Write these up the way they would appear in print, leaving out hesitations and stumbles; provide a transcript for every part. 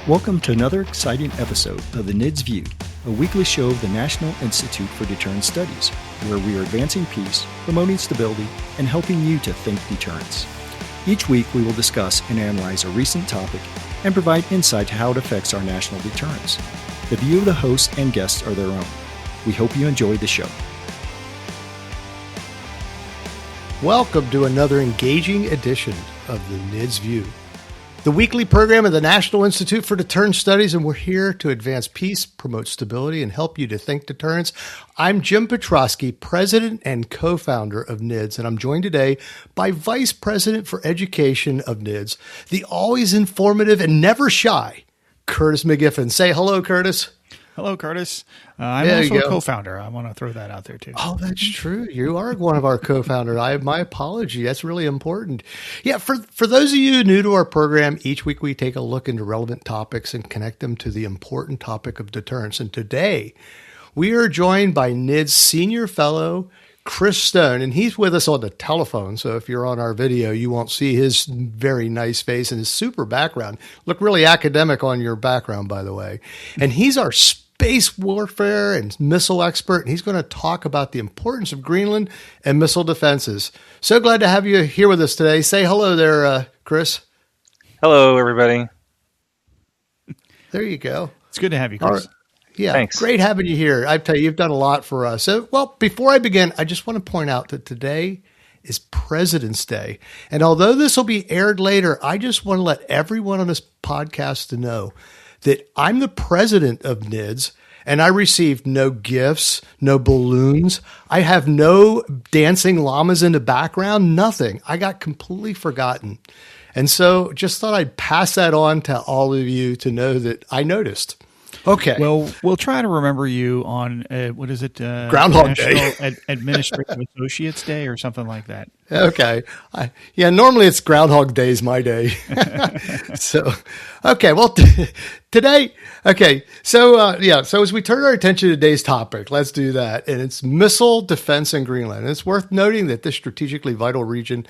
Welcome to another exciting episode of the NIDS View, a weekly show of the National Institute for Deterrence Studies, where we are advancing peace, promoting stability, and helping you to think deterrence. Each week we will discuss and analyze a recent topic and provide insight to how it affects our national deterrence. The view of the hosts and guests are their own. We hope you enjoy the show. Welcome to another engaging edition of the NIDS View, the weekly program of the National Institute for Deterrence Studies, and we're here to advance peace, promote stability, and help you to think deterrence. I'm Jim Petrosky, president and co-founder of NIDS, and I'm joined today by Vice President for Education of NIDS, the always informative and never shy Curtis McGiffin. Say hello, Curtis. Hello, Curtis. I'm also a co-founder. I want to throw that out there, too. Oh, that's true. You are one of our co-founders. My apology. That's really important. Yeah, for those of you new to our program, each week we take a look into relevant topics and connect them to the important topic of deterrence. And today, we are joined by NIDS Senior Fellow Chris Stone, and he's with us on the telephone. So if you're on our video, you won't see his very nice face and his super background. Look really academic on your background, by the way. And he's our space warfare and missile expert, and he's going to talk about the importance of Greenland and missile defenses. So glad to have you here with us today. Say hello there, Chris. Hello, everybody. There you go. It's good to have you, Chris. Yeah, thanks. Great having you here. I tell you, you've done a lot for us. So, well, before I begin, I just want to point out that today is President's Day. And although this will be aired later, I just want to let everyone on this podcast to know that I'm the president of NIDS, and I received no gifts, no balloons. I have no dancing llamas in the background, nothing. I got completely forgotten. And so just thought I'd pass that on to all of you to know that I noticed. Okay. Well, we'll try to remember you on, what is it? Groundhog Day. Administrative Associates Day or something like that. Okay. Normally it's Groundhog Day is my day. So, okay. Well, today, okay. So, so as we turn our attention to today's topic, let's do that. And it's missile defense in Greenland. And it's worth noting that this strategically vital region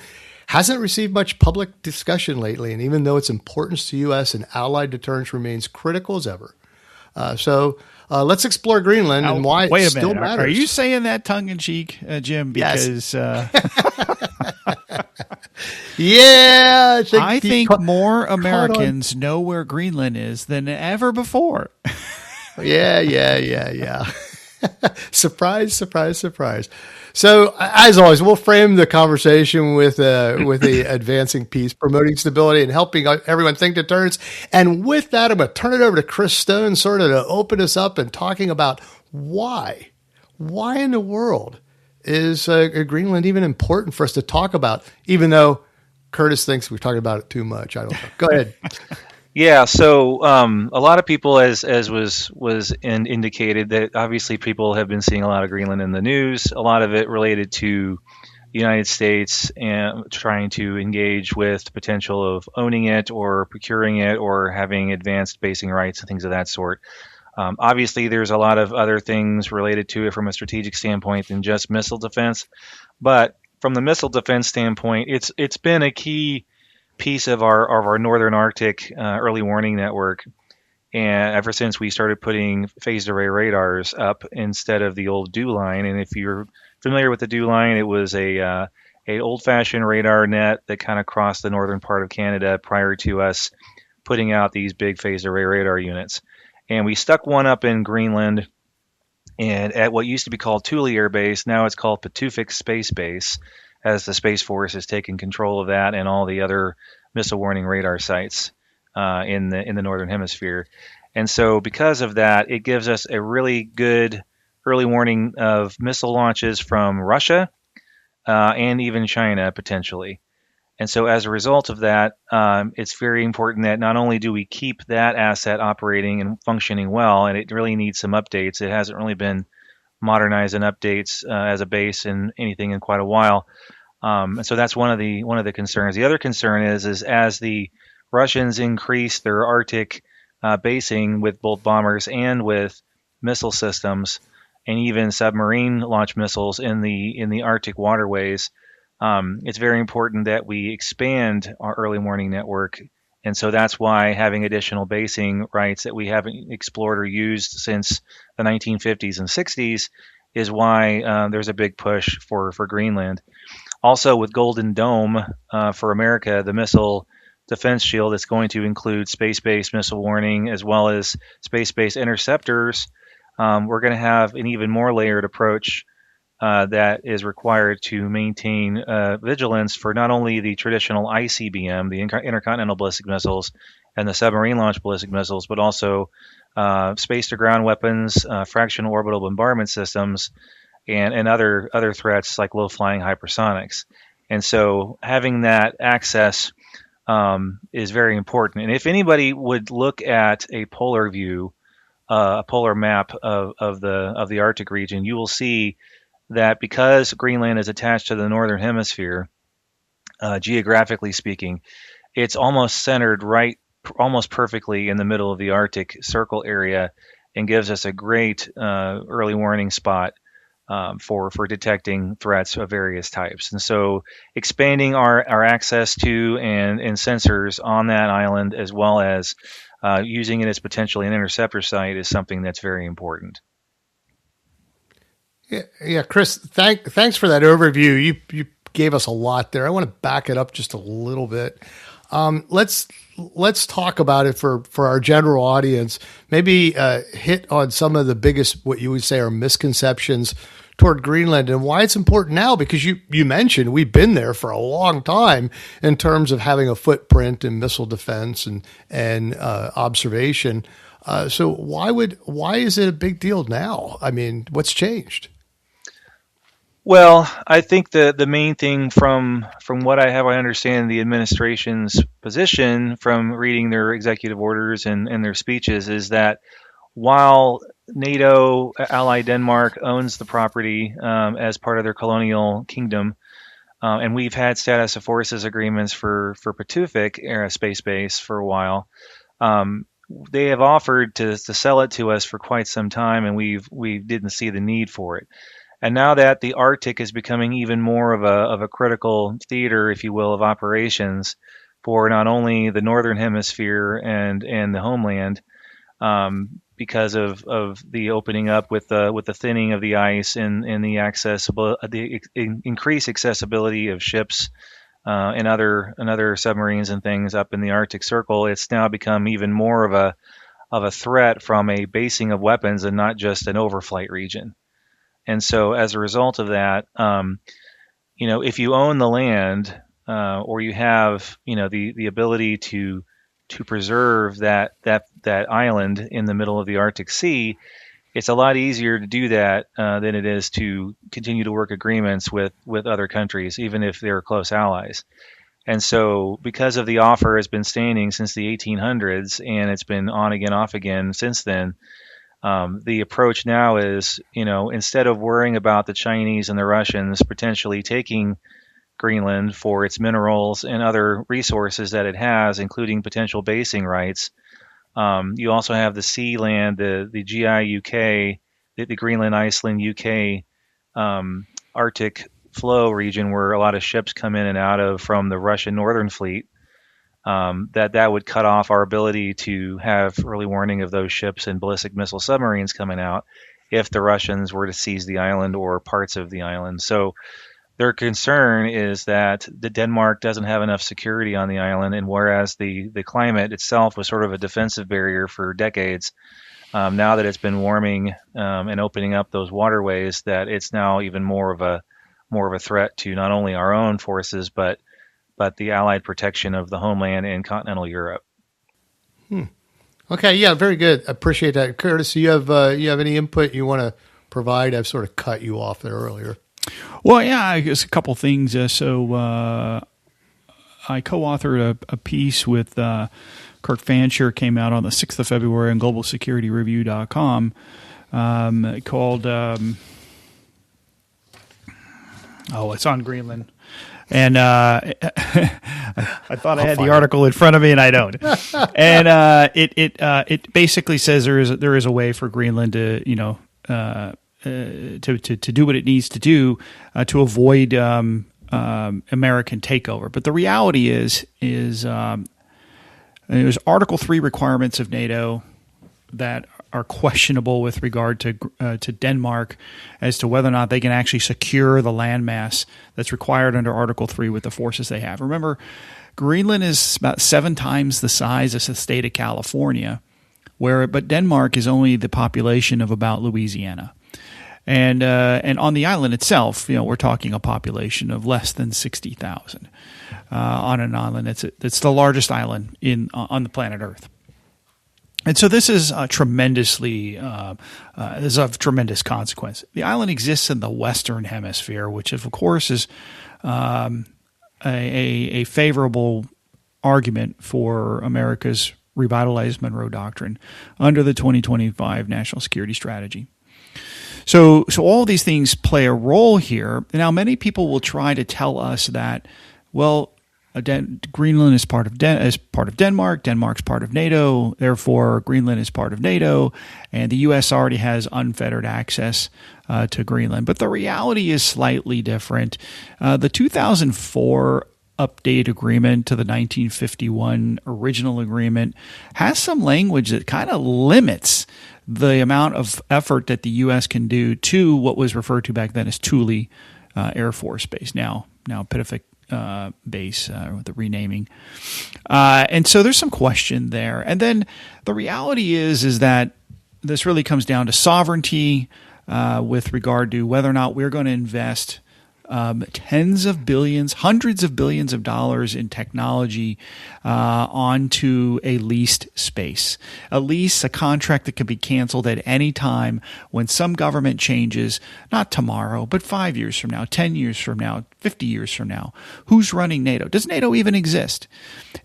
hasn't received much public discussion lately. And even though its importance to U.S. and allied deterrence remains critical as ever. So let's explore Greenland and why it still matters. Are you saying that tongue in cheek, Jim? Because yes. I think more Americans know where Greenland is than ever before. Yeah. Surprise, surprise, surprise. So, as always, we'll frame the conversation with the advancing peace, promoting stability, and helping everyone think deterrence. And with that, I'm going to turn it over to Chris Stone, sort of to open us up and talking about why in the world is Greenland even important for us to talk about, even though Curtis thinks we're talking about it too much. I don't know. Go ahead. Yeah, so a lot of people, as was indicated, that obviously people have been seeing a lot of Greenland in the news, a lot of it related to the United States and trying to engage with the potential of owning it or procuring it or having advanced basing rights and things of that sort. Obviously, there's a lot of other things related to it from a strategic standpoint than just missile defense, but from the missile defense standpoint, it's been a key piece of our Northern Arctic early warning network, and ever since we started putting phased array radars up instead of the old dew line. And if you're familiar with the dew line, it was a old-fashioned radar net that kind of crossed the northern part of Canada prior to us putting out these big phased array radar units. And we stuck one up in Greenland, and at what used to be called Thule Air Base, now it's called Patuxent Space Base, as the Space Force has taken control of that and all the other missile warning radar sites in the Northern Hemisphere. And so because of that, it gives us a really good early warning of missile launches from Russia and even China potentially. And so as a result of that, it's very important that not only do we keep that asset operating and functioning well, and it really needs some updates. It hasn't really been modernized and updates as a base in anything in quite a while. And so that's one of the concerns. The other concern is as the Russians increase their Arctic basing with both bombers and with missile systems and even submarine launch missiles in the Arctic waterways, it's very important that we expand our early warning network And so that's why having additional basing rights that we haven't explored or used since the 1950s and 60s is why there's a big push for Greenland. Also, with Golden Dome for America, the missile defense shield is going to include space-based missile warning as well as space-based interceptors. We're going to have an even more layered approach that is required to maintain vigilance for not only the traditional ICBM, the intercontinental ballistic missiles, and the submarine-launched ballistic missiles, but also space-to-ground weapons, fractional orbital bombardment systems, and other threats like low-flying hypersonics. And so having that access is very important. And if anybody would look at a polar view, a polar map of the Arctic region, you will see that because Greenland is attached to the northern hemisphere, geographically speaking, it's almost centered right, almost perfectly in the middle of the Arctic Circle area, and gives us a great early warning spot for detecting threats of various types. And so expanding our access to and sensors on that island, as well as using it as potentially an interceptor site, is something that's very important. Yeah, Chris, thanks for that overview. You gave us a lot there. I want to back it up just a little bit. Let's talk about it for our general audience. Maybe hit on some of the biggest, what you would say, are misconceptions toward Greenland and why it's important now, because you mentioned we've been there for a long time in terms of having a footprint in missile defense and observation. So why is it a big deal now? I mean, what's changed? Well, I think the main thing from what I understand the administration's position from reading their executive orders and their speeches is that while NATO ally Denmark owns the property as part of their colonial kingdom, and we've had status of forces agreements for Patufic Space Base for a while, they have offered to sell it to us for quite some time, and we didn't see the need for it. And now that the Arctic is becoming even more of a critical theater, if you will, of operations for not only the northern hemisphere and the homeland, because of the opening up with the thinning of the ice and the increased accessibility of ships and other submarines and things up in the Arctic Circle, it's now become even more of a threat from a basing of weapons and not just an overflight region. And so as a result of that, if you own the land or you have, the ability to preserve that island in the middle of the Arctic Sea, it's a lot easier to do that than it is to continue to work agreements with other countries, even if they're close allies. And so because of the offer has been standing since the 1800s and it's been on again, off again since then, the approach now is, instead of worrying about the Chinese and the Russians potentially taking Greenland for its minerals and other resources that it has, including potential basing rights, you also have the sea land, the GI-UK, the Greenland, Iceland, UK Arctic flow region where a lot of ships come in and out of from the Russian Northern Fleet. That would cut off our ability to have early warning of those ships and ballistic missile submarines coming out if the Russians were to seize the island or parts of the island. So their concern is that the Denmark doesn't have enough security on the island, and whereas the climate itself was sort of a defensive barrier for decades, now that it's been warming and opening up those waterways, that it's now even more of a threat to not only our own forces but the Allied protection of the homeland in continental Europe. Okay, yeah, very good. I appreciate that. Curtis, you have any input you want to provide? I've sort of cut you off there earlier. Well, yeah, I guess a couple things. I co-authored a piece with Kirk Fancher, came out on the 6th of February on globalsecurityreview.com called, it's on Greenland. And I thought I had the article in front of me, and I don't. And it basically says there is a way for Greenland to to do what it needs to do to avoid American takeover. But the reality is And there's Article 3 requirements of NATO that are questionable with regard to Denmark as to whether or not they can actually secure the landmass that's required under Article 3 with the forces they have. Remember, Greenland is about 7 times the size of the state of California, but Denmark is only the population of about Louisiana. And on the island itself, we're talking a population of less than 60,000 on an island. It's the largest island on the planet Earth. And so this is tremendously is of tremendous consequence. The island exists in the Western Hemisphere, which of course is a favorable argument for America's revitalized Monroe Doctrine under the 2025 National Security Strategy. So all these things play a role here. Now, many people will try to tell us that, well, Greenland is part of Denmark. Denmark's part of NATO. Therefore, Greenland is part of NATO, and the U.S. already has unfettered access to Greenland. But the reality is slightly different. The 2004 update agreement to the 1951 original agreement has some language that kind of limits the amount of effort that the U.S. can do to what was referred to back then as Thule Air Force Base, now Pacific base with the renaming. And so there's some question there. And then the reality is that this really comes down to sovereignty with regard to whether or not we're going to invest tens of billions, hundreds of billions of dollars in technology onto a leased space. A lease, a contract that can be canceled at any time when some government changes, not tomorrow, but 5 years from now, 10 years from now, 50 years from now. Who's running NATO? Does NATO even exist?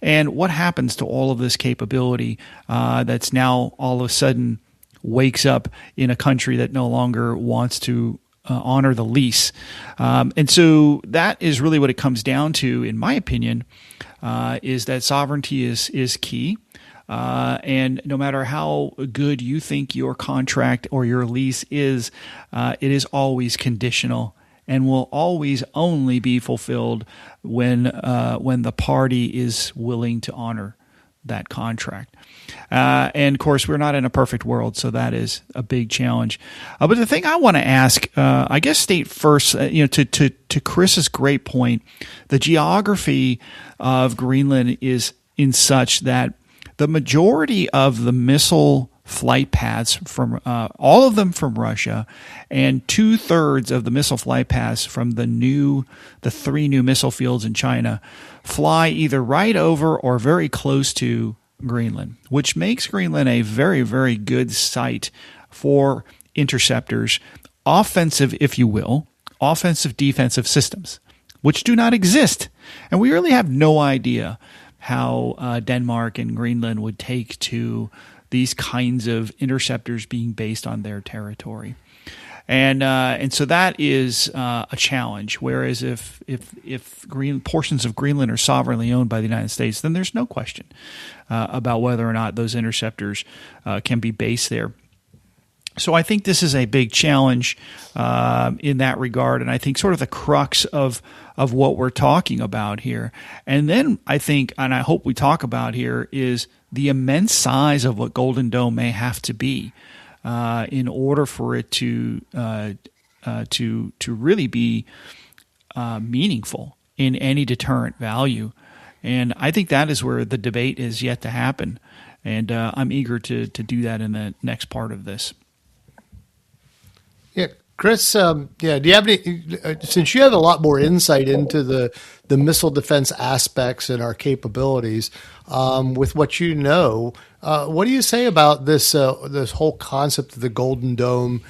And what happens to all of this capability that's now all of a sudden wakes up in a country that no longer wants to honor the lease? And so that is really what it comes down to, in my opinion, is that sovereignty is key. And no matter how good you think your contract or your lease is, it is always conditional and will always only be fulfilled when the party is willing to honor that contract. And of course, we're not in a perfect world, so that is a big challenge. But the thing I want to ask, I guess, state first, to Chris's great point, the geography of Greenland is in such that the majority of the missile flight paths from all of them from Russia, and 2/3 of the missile flight paths from the 3 new missile fields in China fly either right over or very close to Greenland, which makes Greenland a very, very good site for interceptors, offensive, if you will, offensive defensive systems, which do not exist. And we really have no idea how Denmark and Greenland would take to these kinds of interceptors being based on their territory. And so that is a challenge. Whereas if portions of Greenland are sovereignly owned by the United States, then there's no question about whether or not those interceptors can be based there. So I think this is a big challenge in that regard, and I think sort of the crux of what we're talking about here. And then I think, and I hope we talk about here, is the immense size of what Golden Dome may have to be in order for it to really be meaningful in any deterrent value. And I think that is where the debate is yet to happen. And I'm eager to do that in the next part of this. Yeah, Chris, do you have any, since you have a lot more insight into the missile defense aspects and our capabilities, with what you know, what do you say about this whole concept of the Golden Dome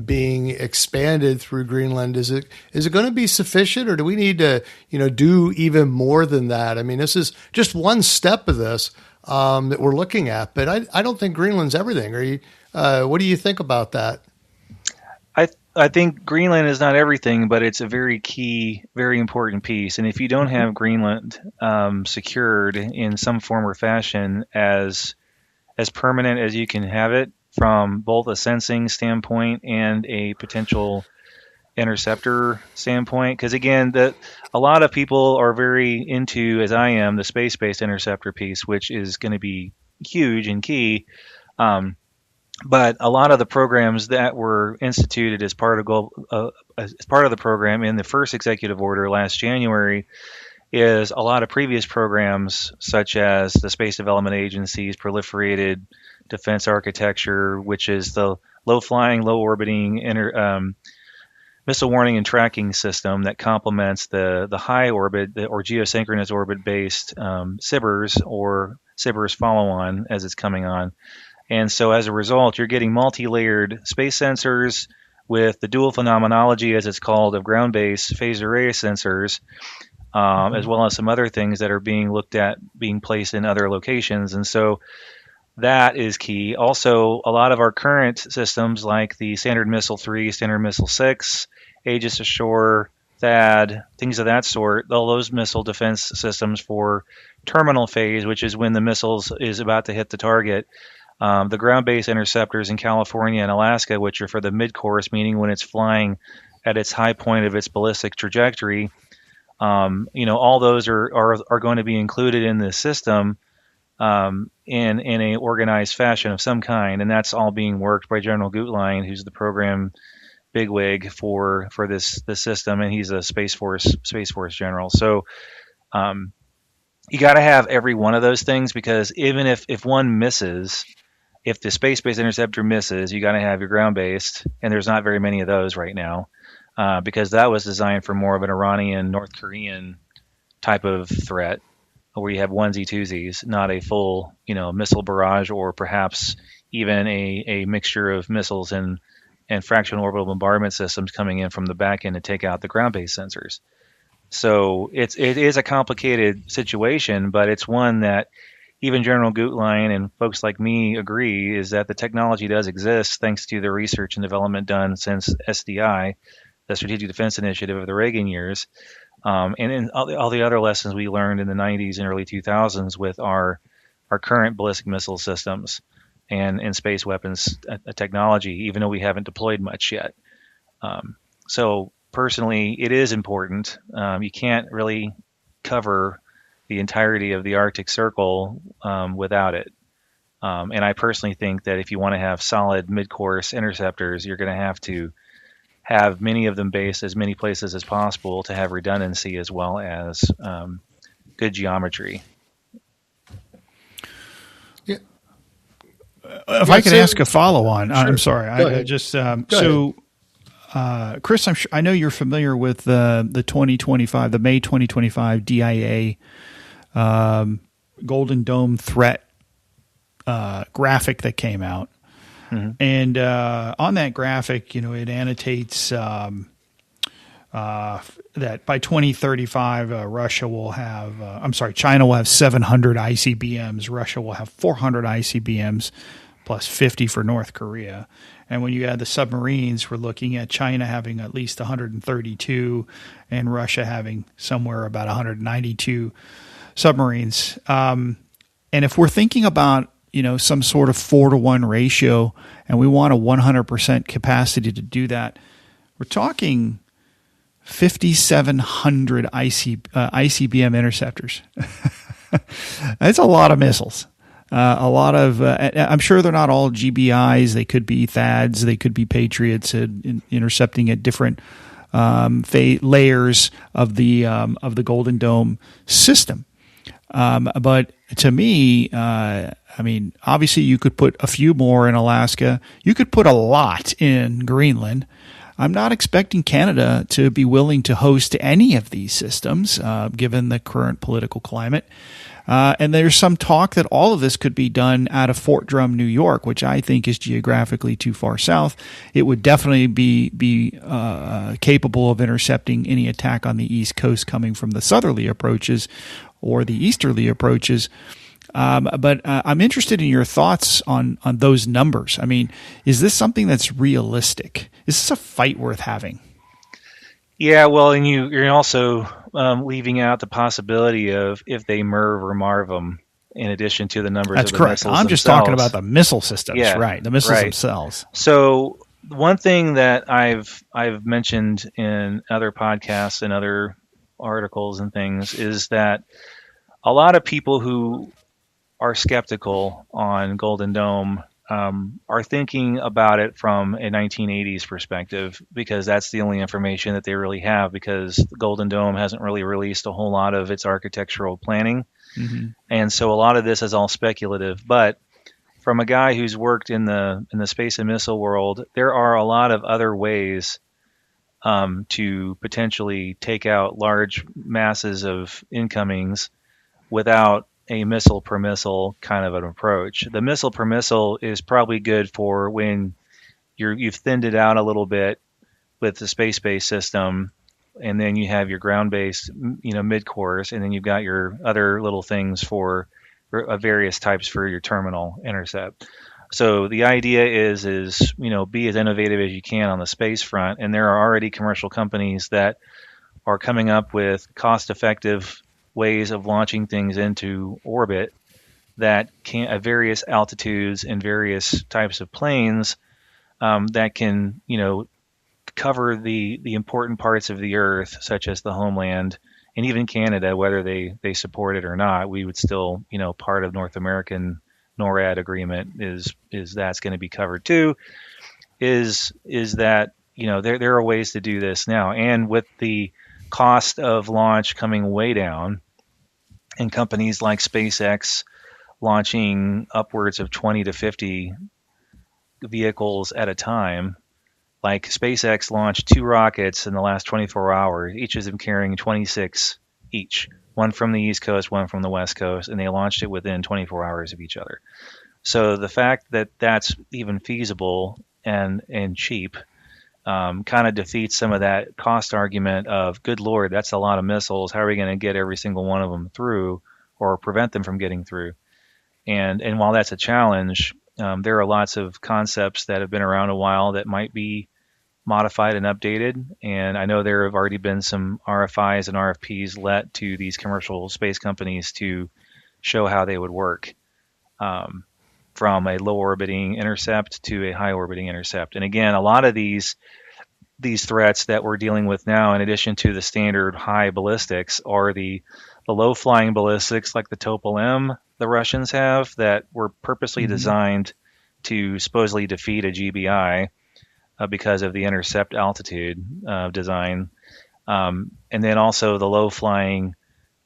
being expanded through Greenland? Is it going to be sufficient, or do we need to do even more than that? I mean, this is just one step of this that we're looking at, but I don't think Greenland's everything. What do you think about that? I think Greenland is not everything, but it's a very key, very important piece. And if you don't have Greenland secured in some form or fashion as permanent as you can have it from both a sensing standpoint and a potential interceptor standpoint, because again, a lot of people are very into, as I am, the space-based interceptor piece, which is going to be huge and key. But a lot of the programs that were instituted as part of the program in the first executive order last January is a lot of previous programs, such as the Space Development Agency's proliferated defense architecture, which is the low-flying, low-orbiting missile warning and tracking system that complements the high orbit or geosynchronous orbit-based SBIRS or SBIRS follow-on as it's coming on. And so as a result, you're getting multi-layered space sensors with the dual phenomenology, as it's called, of ground-based phased array sensors, as well as some other things that are being looked at being placed in other locations. And so that is key. Also, a lot of our current systems like the Standard Missile 3, Standard Missile 6, Aegis Ashore, THAAD, things of that sort, all those missile defense systems for terminal phase, which is when the missiles is about to hit the target. The ground-based interceptors in California and Alaska, which are for the mid-course, meaning when it's flying at its high point of its ballistic trajectory, all those are going to be included in this system in a organized fashion of some kind, and that's all being worked by General Gutlein, who's the program bigwig for this system, and he's a Space Force general. So you got to have every one of those things, because even if one misses, if the space-based interceptor misses, you got to have your ground-based, and there's not very many of those right now, because that was designed for more of an Iranian, North Korean type of threat, where you have onesie twosies, not a full, missile barrage, or perhaps even a mixture of missiles and fractional orbital bombardment systems coming in from the back end to take out the ground-based sensors. So it is a complicated situation, but it's one that even General Gutlein and folks like me agree is that the technology does exist thanks to the research and development done since SDI, the Strategic Defense Initiative of the Reagan years, and in all the other lessons we learned in the 90s and early 2000s with our current ballistic missile systems and space weapons technology, even though we haven't deployed much yet. So personally, it is important. You can't really cover the entirety of the Arctic Circle without it. And I personally think that if you want to have solid mid-course interceptors, you're going to have many of them based as many places as possible to have redundancy as well as good geometry. Yeah. If I could ask a follow-on, sure. I'm sorry. Chris, I know you're familiar with the May 2025 DIA Golden Dome threat graphic that came out. Mm-hmm. And on that graphic, it annotates that by 2035, China will have 700 ICBMs, Russia will have 400 ICBMs, plus 50 for North Korea. And when you add the submarines, we're looking at China having at least 132 and Russia having somewhere about 192 submarines. And if we're thinking about, some sort of 4-to-1 ratio, and we want a 100% capacity to do that, we're talking 5,700 ICBM interceptors. That's a lot of missiles. A lot of, I'm sure they're not all GBIs. They could be THAADs. They could be Patriots intercepting at different layers of the Golden Dome system. But to me, obviously you could put a few more in Alaska. You could put a lot in Greenland. I'm not expecting Canada to be willing to host any of these systems, given the current political climate. And there's some talk that all of this could be done out of Fort Drum, New York, which I think is geographically too far south. It would definitely be capable of intercepting any attack on the East Coast coming from the southerly approaches or the easterly approaches. But I'm interested in your thoughts on those numbers. I mean, is this something that's realistic? Is this a fight worth having? Yeah, well, and you're also leaving out the possibility of if they MIRV or MARV them in addition to the numbers That's of the correct. missiles I'm just themselves. Talking about the missile systems, right? The missiles themselves. So one thing that I've mentioned in other podcasts and other articles and things is that a lot of people who are skeptical on Golden Dome are thinking about it from a 1980s perspective because that's the only information that they really have because the Golden Dome hasn't really released a whole lot of its architectural planning. Mm-hmm. And so a lot of this is all speculative. But from a guy who's worked in the space and missile world, there are a lot of other ways to potentially take out large masses of incomings without a missile per missile kind of an approach. The missile per missile is probably good for when you've thinned it out a little bit with the space-based system, and then you have your ground-based, mid-course, and then you've got your other little things for various types for your terminal intercept. So the idea is be as innovative as you can on the space front, and there are already commercial companies that are coming up with cost-effective ways of launching things into orbit that can at various altitudes and various types of planes that can cover the important parts of the Earth, such as the homeland and even Canada, whether they support it or not. We would still, part of North American NORAD agreement is that's going to be covered too. Is that there are ways to do this now, and with the cost of launch coming way down, and companies like SpaceX launching upwards of 20 to 50 vehicles at a time. Like SpaceX launched 2 rockets in the last 24 hours, each of them carrying 26 each, one from the East Coast, one from the West Coast, and they launched it within 24 hours of each other. So the fact that that's even feasible and cheap kind of defeats some of that cost argument of, good Lord, that's a lot of missiles. How are we going to get every single one of them through or prevent them from getting through? And while that's a challenge, there are lots of concepts that have been around a while that might be modified and updated. And I know there have already been some RFIs and RFPs let to these commercial space companies to show how they would work from a low orbiting intercept to a high orbiting intercept. And again, a lot of these threats that we're dealing with now, in addition to the standard high ballistics, are the low flying ballistics like the Topol M the Russians have that were purposely designed to supposedly defeat a GBI because of the intercept altitude design. And then also the low flying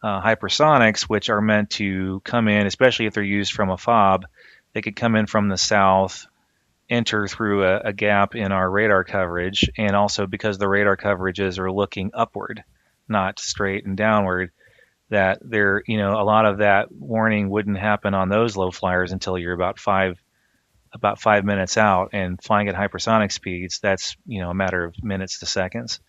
hypersonics, which are meant to come in, especially if they're used from a FOB, they could come in from the south, enter through a gap in our radar coverage, and also because the radar coverages are looking upward, not straight and downward, that there, a lot of that warning wouldn't happen on those low flyers until you're about 5 minutes out, and flying at hypersonic speeds, that's a matter of minutes to seconds.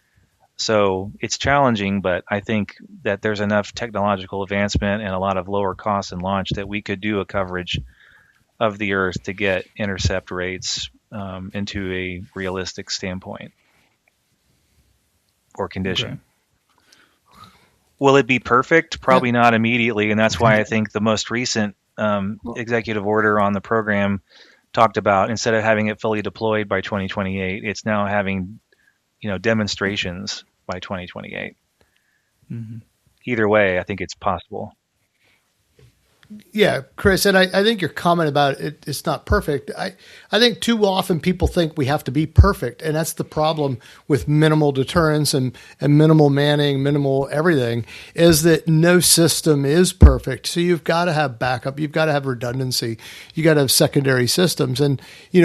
So it's challenging, but I think that there's enough technological advancement and a lot of lower costs in launch that we could do a coverage of the Earth to get intercept rates into a realistic standpoint or condition. Okay. Will it be perfect? Probably not immediately, and that's why I think the most recent executive order on the program talked about, instead of having it fully deployed by 2028, it's now having demonstrations by 2028. Mm-hmm. Either way, I think it's possible. Yeah, Chris, and I think your comment about it's not perfect. I think too often people think we have to be perfect, and that's the problem with minimal deterrence and minimal manning, minimal everything, is that no system is perfect. So you've got to have backup, you've got to have redundancy, you got to have secondary systems. And,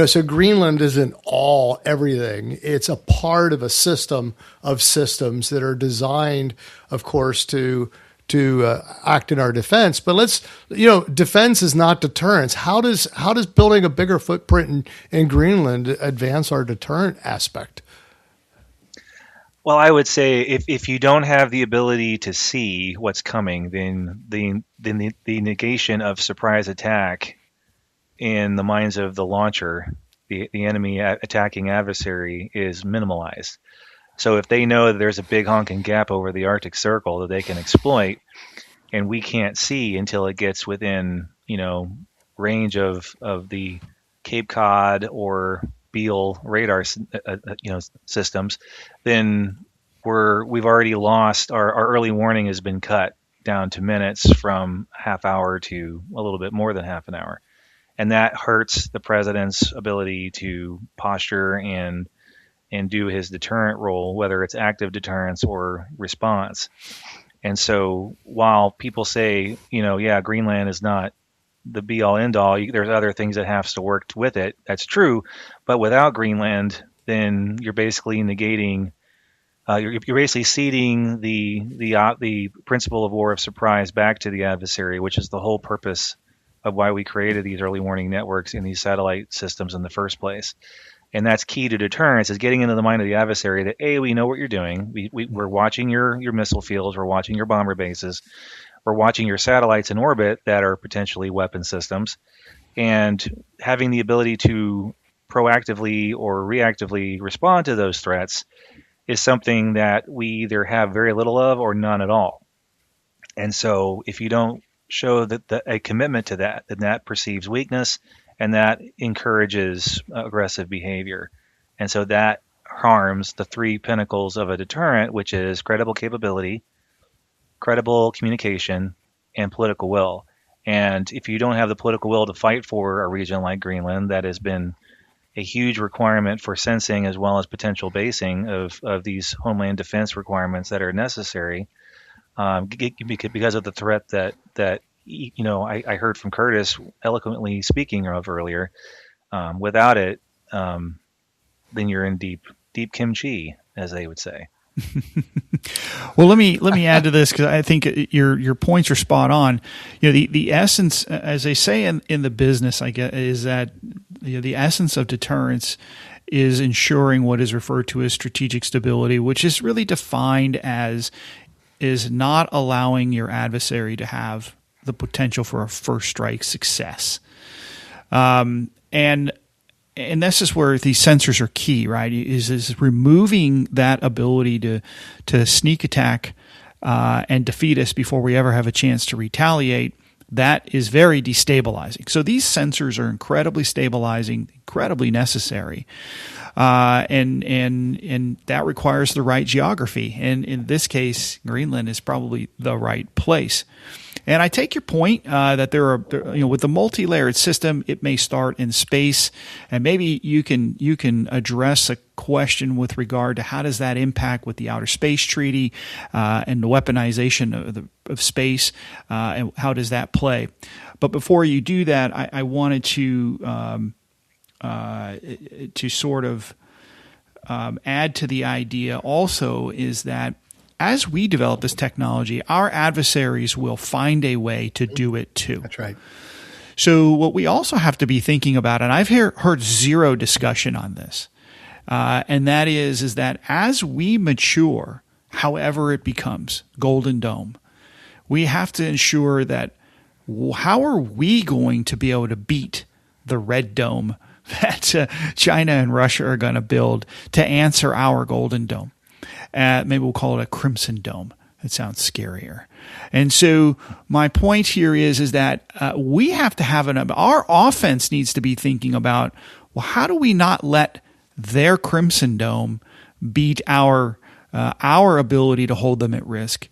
so Greenland isn't all everything. It's a part of a system of systems that are designed, of course, to act in our defense. But defense is not deterrence. How does building a bigger footprint in Greenland advance our deterrent aspect? Well, I would say if you don't have the ability to see what's coming, then the negation of surprise attack in the minds of the launcher, the enemy attacking adversary, is minimalized. So if they know that there's a big honking gap over the Arctic Circle that they can exploit, and we can't see until it gets within, range of the Cape Cod or Beale radar systems, then we've already lost our early warning has been cut down to minutes from half hour to a little bit more than half an hour. And that hurts the president's ability to posture and do his deterrent role, whether it's active deterrence or response. And so while people say, Greenland is not the be all end all, there's other things that have to work with it. That's true. But without Greenland, then you're basically negating, you're basically ceding the principle of war of surprise back to the adversary, which is the whole purpose of why we created these early warning networks in these satellite systems in the first place. And that's key to deterrence, is getting into the mind of the adversary that, A, we know what you're doing. We're watching your missile fields. We're watching your bomber bases. We're watching your satellites in orbit that are potentially weapon systems. And having the ability to proactively or reactively respond to those threats is something that we either have very little of or none at all. And so if you don't show a commitment to that, then that perceives weakness, and that encourages aggressive behavior. And so that harms the three pinnacles of a deterrent, which is credible capability, credible communication, and political will. And if you don't have the political will to fight for a region like Greenland, that has been a huge requirement for sensing as well as potential basing of these homeland defense requirements that are necessary, because of the threat that I heard from Curtis eloquently speaking of earlier. Without it, then you're in deep kimchi, as they would say. Well, let me add to this, because I think your points are spot on. The essence, as they say in the business, I guess, is that the essence of deterrence is ensuring what is referred to as strategic stability, which is really defined as is not allowing your adversary to have the potential for a first strike success. And this is where these sensors are key, right? Is removing that ability to sneak attack and defeat us before we ever have a chance to retaliate. That is very destabilizing. So these sensors are incredibly stabilizing, incredibly necessary, and that requires the right geography. And in this case, Greenland is probably the right place. And I take your point that there are, with the multi-layered system, it may start in space, and maybe you can address a question with regard to how does that impact with the Outer Space Treaty and the weaponization of space, and how does that play? But before you do that, I wanted to sort of add to the idea also is that as we develop this technology, our adversaries will find a way to do it too. That's right. So what we also have to be thinking about, and I've heard zero discussion on this, and that is that as we mature, however it becomes, Golden Dome, we have to ensure that how are we going to be able to beat the Red Dome that China and Russia are going to build to answer our Golden Dome? Maybe we'll call it a Crimson Dome. It sounds scarier. And so my point here is that we have to have our offense needs to be thinking about, well, how do we not let their Crimson Dome beat our ability to hold them at risk,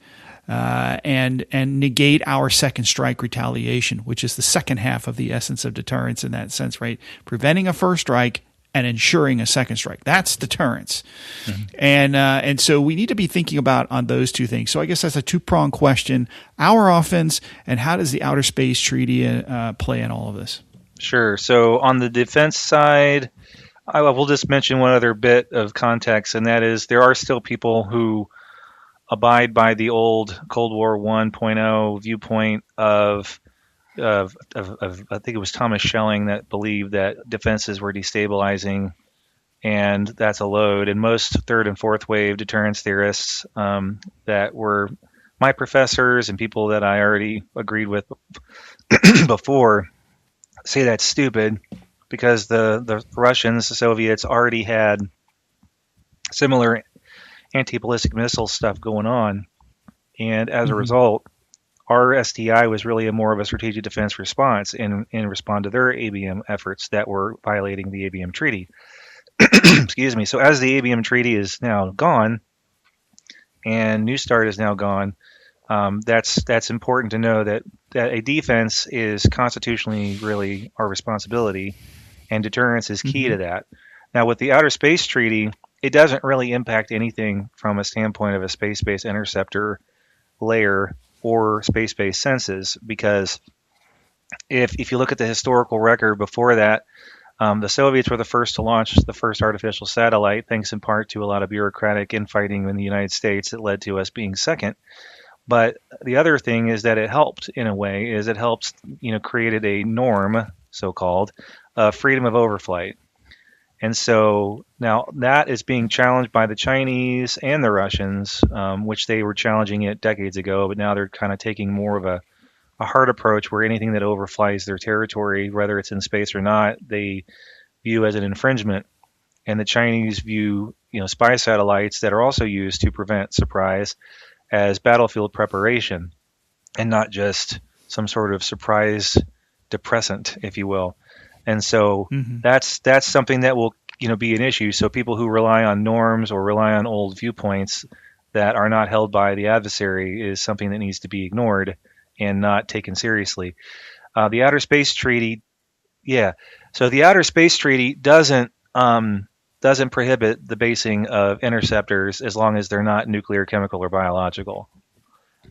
and negate our second strike retaliation, which is the second half of the essence of deterrence in that sense, right? Preventing a first strike and ensuring a second strike. That's deterrence. Mm-hmm. And so we need to be thinking about on those two things. So I guess that's a two-pronged question: our offense, and how does the Outer Space Treaty play in all of this? Sure. So on the defense side, I will just mention one other bit of context, and that is there are still people who abide by the old Cold War 1.0 viewpoint of I think it was Thomas Schelling that believed that defenses were destabilizing, and that's a load. And most third and fourth wave deterrence theorists that were my professors and people that I already agreed with before say that's stupid, because the Russians, the Soviets, already had similar anti-ballistic missile stuff going on, and as a result, our STI was really more of a strategic defense response in response to their ABM efforts that were violating the ABM treaty. excuse me. So as the ABM treaty is now gone and New START is now gone, that's important to know that a defense is constitutionally really our responsibility, and deterrence is key to that. Now, with the Outer Space Treaty, it doesn't really impact anything from a standpoint of a space-based interceptor layer or space-based senses, because if you look at the historical record before that, the Soviets were the first to launch the first artificial satellite, thanks in part to a lot of bureaucratic infighting in the United States that led to us being second. But the other thing is that it helped in a way, is it helps, created a norm, so-called, freedom of overflight. And so now that is being challenged by the Chinese and the Russians, which they were challenging it decades ago, but now they're kind of taking more of a hard approach where anything that overflies their territory, whether it's in space or not, they view as an infringement. And the Chinese view, spy satellites that are also used to prevent surprise as battlefield preparation and not just some sort of surprise depressant, if you will. And so that's something that will be an issue. So people who rely on norms or rely on old viewpoints that are not held by the adversary is something that needs to be ignored and not taken seriously. The Outer Space Treaty, So the Outer Space Treaty doesn't prohibit the basing of interceptors as long as they're not nuclear, chemical, or biological.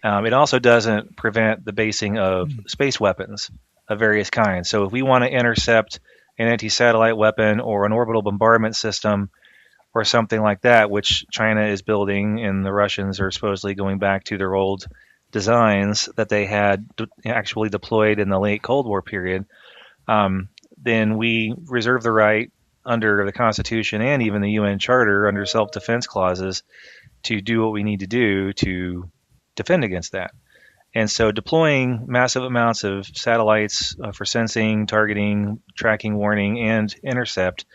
It also doesn't prevent the basing of space weapons of various kinds. So if we want to intercept an anti-satellite weapon or an orbital bombardment system or something like that, which China is building and the Russians are supposedly going back to their old designs that they had actually deployed in the late Cold War period, then we reserve the right under the Constitution and even the UN Charter under self-defense clauses to do what we need to do to defend against that. And so deploying massive amounts of satellites for sensing, targeting, tracking, warning, and intercept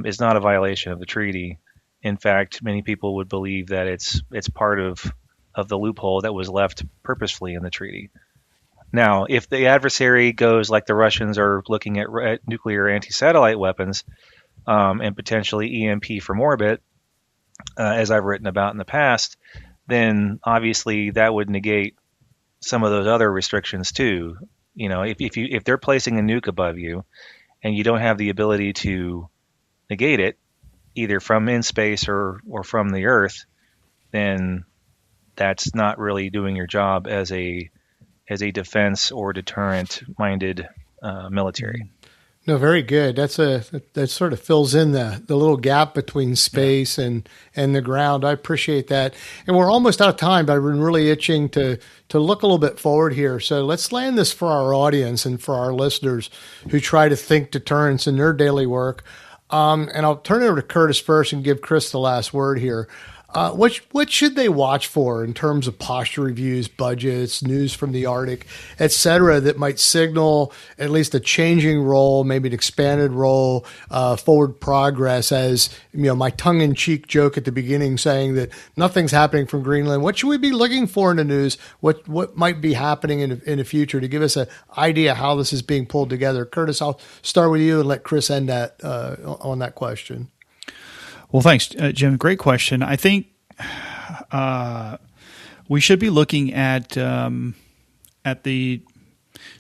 is not a violation of the treaty. In fact, many people would believe that it's part of the loophole that was left purposefully in the treaty. Now, if the adversary goes like the Russians are looking at nuclear anti-satellite weapons and potentially EMP from orbit, as I've written about in the past, then obviously that would negate some of those other restrictions too. If they're placing a nuke above you and you don't have the ability to negate it, either from in space or from the Earth, then that's not really doing your job as a defense or deterrent minded military. No, very good. That sort of fills in the little gap between space and the ground. I appreciate that. And we're almost out of time, but I've been really itching to look a little bit forward here. So let's land this for our audience and for our listeners who try to think deterrence in their daily work. And I'll turn it over to Curtis first and give Chris the last word here. What should they watch for in terms of posture reviews, budgets, news from the Arctic, et cetera, that might signal at least a changing role, maybe an expanded role, forward progress? As my tongue-in-cheek joke at the beginning saying that nothing's happening from Greenland. What should we be looking for in the news? What might be happening in the future to give us an idea how this is being pulled together? Curtis, I'll start with you and let Chris end that on that question. Well, thanks, Jim. Great question. I think we should be looking at the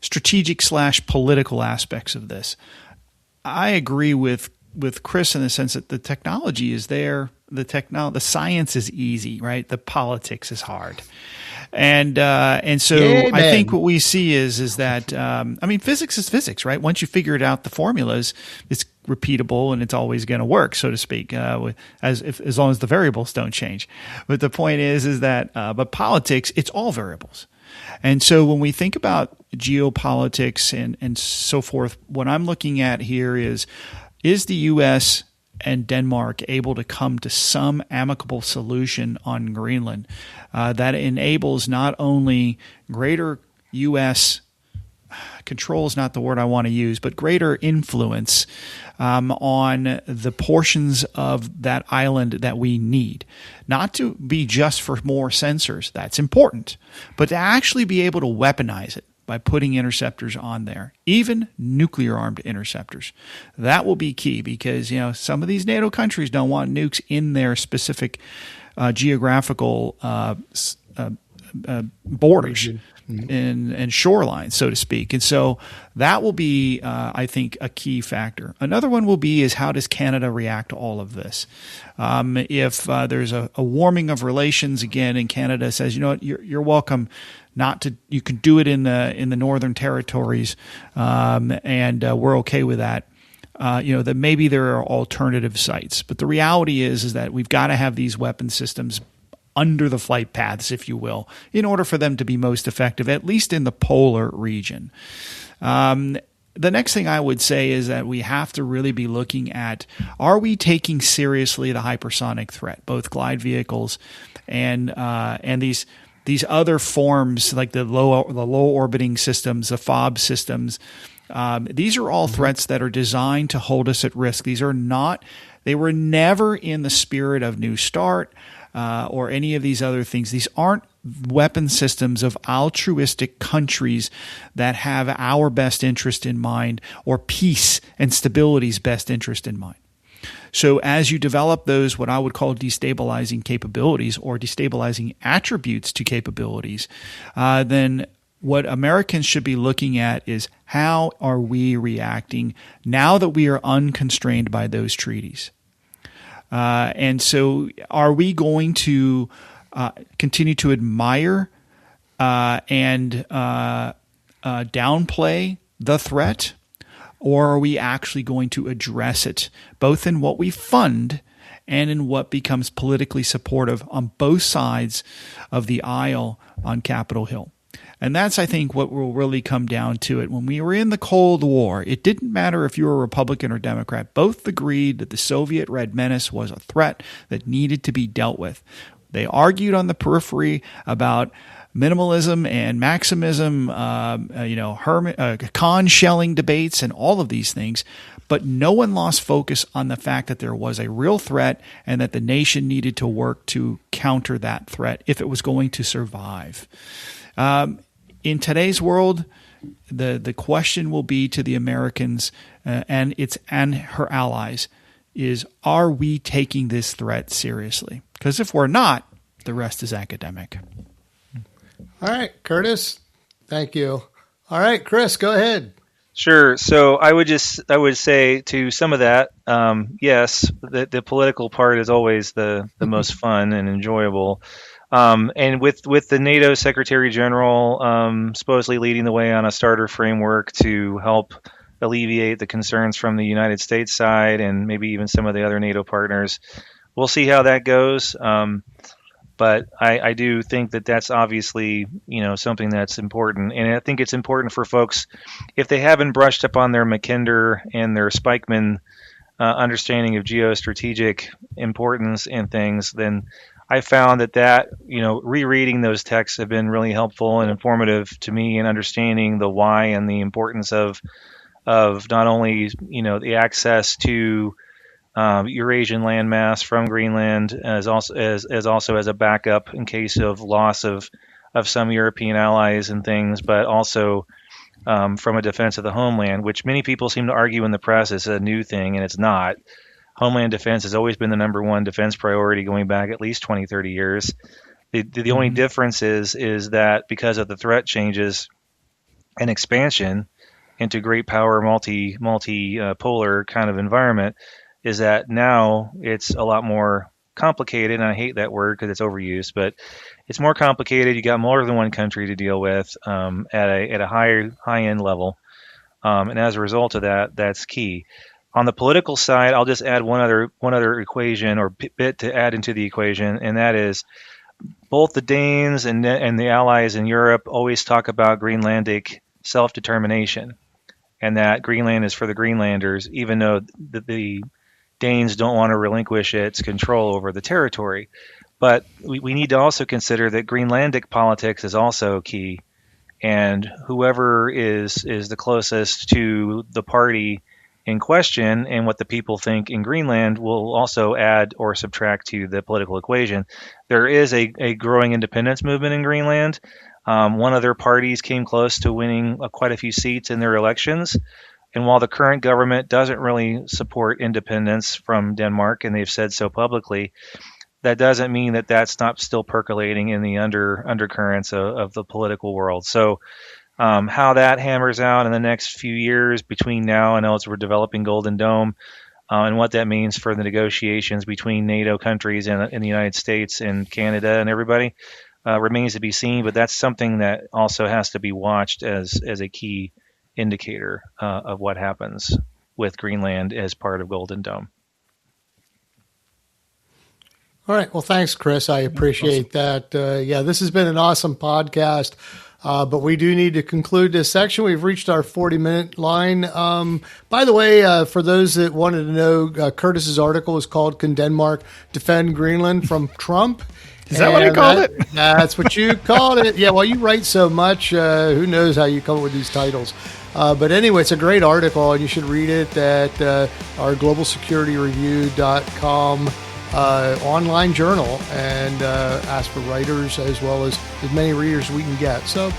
strategic / political aspects of this. I agree with Chris in the sense that the technology is there. The science is easy, right? The politics is hard. And so Amen. I think what we see is that physics is physics, right? Once you figure it out, the formulas, it's repeatable and it's always going to work, so to speak, as long as the variables don't change. But the point is that but politics, it's all variables. And so when we think about geopolitics and so forth, what I'm looking at here is the U.S. and Denmark able to come to some amicable solution on Greenland that enables not only greater U.S. control is not the word I want to use, but greater influence on the portions of that island that we need. Not to be just for more sensors, that's important, but to actually be able to weaponize it. by putting interceptors on there, even nuclear-armed interceptors. That will be key because, some of these NATO countries don't want nukes in their specific geographical borders and shorelines, so to speak. And so that will be, I think, a key factor. Another one will be is how does Canada react to all of this? If there's a warming of relations again, and Canada says, you're welcome not to, you can do it in the Northern Territories, and we're okay with that. That maybe there are alternative sites, but the reality is that we've got to have these weapon systems under the flight paths, if you will, in order for them to be most effective, at least in the polar region. The next thing I would say is that we have to really be looking at, are we taking seriously the hypersonic threat, both glide vehicles and these other forms like the low orbiting systems, the FOB systems. These are all threats that are designed to hold us at risk. They were never in the spirit of New START or any of these other things. These aren't weapon systems of altruistic countries that have our best interest in mind or peace and stability's best interest in mind. So as you develop those, what I would call destabilizing capabilities or destabilizing attributes to capabilities, then what Americans should be looking at is how are we reacting now that we are unconstrained by those treaties? And so are we going to continue to admire and downplay the threat? Or are we actually going to address it, both in what we fund and in what becomes politically supportive on both sides of the aisle on Capitol Hill? And that's, I think, what will really come down to it. When we were in the Cold War, it didn't matter if you were Republican or Democrat. Both agreed that the Soviet Red Menace was a threat that needed to be dealt with. They argued on the periphery about minimalism and maximism, con shelling debates and all of these things. But no one lost focus on the fact that there was a real threat and that the nation needed to work to counter that threat if it was going to survive. In today's world, the question will be to the Americans and her allies is, are we taking this threat seriously? Because if we're not, the rest is academic. All right, Curtis. Thank you. All right, Chris, go ahead. Sure. So I would say to some of that, yes, the political part is always the most fun and enjoyable. And with the NATO Secretary General supposedly leading the way on a starter framework to help alleviate the concerns from the United States side and maybe even some of the other NATO partners, we'll see how that goes. But I do think that that's obviously, something that's important. And I think it's important for folks, if they haven't brushed up on their Mackinder and their Spikeman understanding of geostrategic importance and things, then I found that rereading those texts have been really helpful and informative to me in understanding the why and the importance of not only, the access to Eurasian landmass from Greenland as also as a backup in case of loss of some European allies and things, but also from a defense of the homeland, which many people seem to argue in the press is a new thing, and it's not. Homeland defense has always been the number one defense priority going back at least 20, 30 years. The only difference is that because of the threat changes and expansion into great power multi-polar kind of environment, is that now it's a lot more complicated, and I hate that word because it's overused, but it's more complicated. You got more than one country to deal with at a high-end level, and as a result of that, that's key. On the political side, I'll just add one other equation or bit to add into the equation, and that is both the Danes and the allies in Europe always talk about Greenlandic self-determination, and that Greenland is for the Greenlanders, even though the Danes don't want to relinquish its control over the territory. But we need to also consider that Greenlandic politics is also key, and whoever is the closest to the party in question and what the people think in Greenland will also add or subtract to the political equation. There is a growing independence movement in Greenland. One of their parties came close to winning quite a few seats in their elections. And while the current government doesn't really support independence from Denmark, and they've said so publicly, that doesn't mean that that's not still percolating in the undercurrents of the political world. So how that hammers out in the next few years between now and as we're developing Golden Dome, and what that means for the negotiations between NATO countries and the United States and Canada and everybody, remains to be seen. But that's something that also has to be watched as a key indicator of what happens with Greenland as part of Golden Dome. All right. Well, thanks, Chris. I appreciate that. This has been an awesome podcast. But we do need to conclude this section. We've reached our 40-minute line. By the way, for those that wanted to know, Curtis's article is called "Can Denmark Defend Greenland from Trump?" Is that what I called it? That's what you called it. Yeah, well, you write so much. Who knows how you come up with these titles. But anyway, it's a great article, and you should read it at our globalsecurityreview.com online journal, and ask for writers as well as many readers we can get. So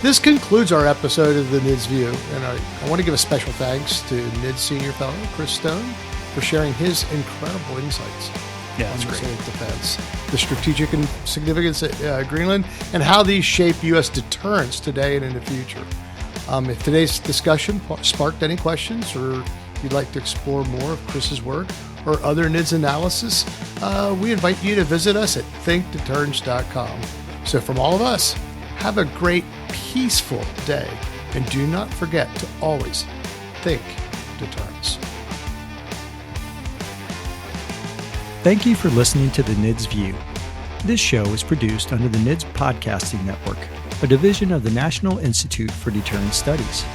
this concludes our episode of the NIDS View, and I want to give a special thanks to NIDS Senior Fellow Chris Stone for sharing his incredible insights on missile defense, the strategic significance at Greenland, and how these shape U.S. deterrence today and in the future. If today's discussion sparked any questions, or you'd like to explore more of Chris's work or other NIDS analysis, we invite you to visit us at thinkdeterrence.com. So from all of us, have a great, peaceful day, and do not forget to always think deterrence. Thank you for listening to the NIDS View. This show is produced under the NIDS Podcasting Network, a division of the National Institute for Deterrence Studies.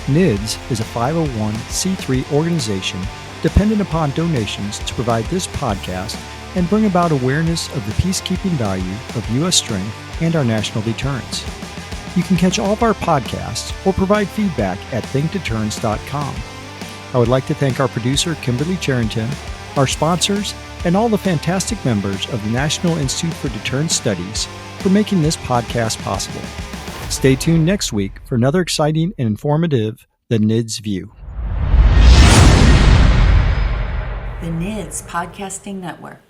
NIDS is a 501c3 organization dependent upon donations to provide this podcast and bring about awareness of the peacekeeping value of U.S. strength and our national deterrence. You can catch all of our podcasts or provide feedback at thinkdeterrence.com. I would like to thank our producer, Kimberly Charrington, our sponsors, and all the fantastic members of the National Institute for Deterrence Studies for making this podcast possible. Stay tuned next week for another exciting and informative The NIDS View. The NIDS Podcasting Network.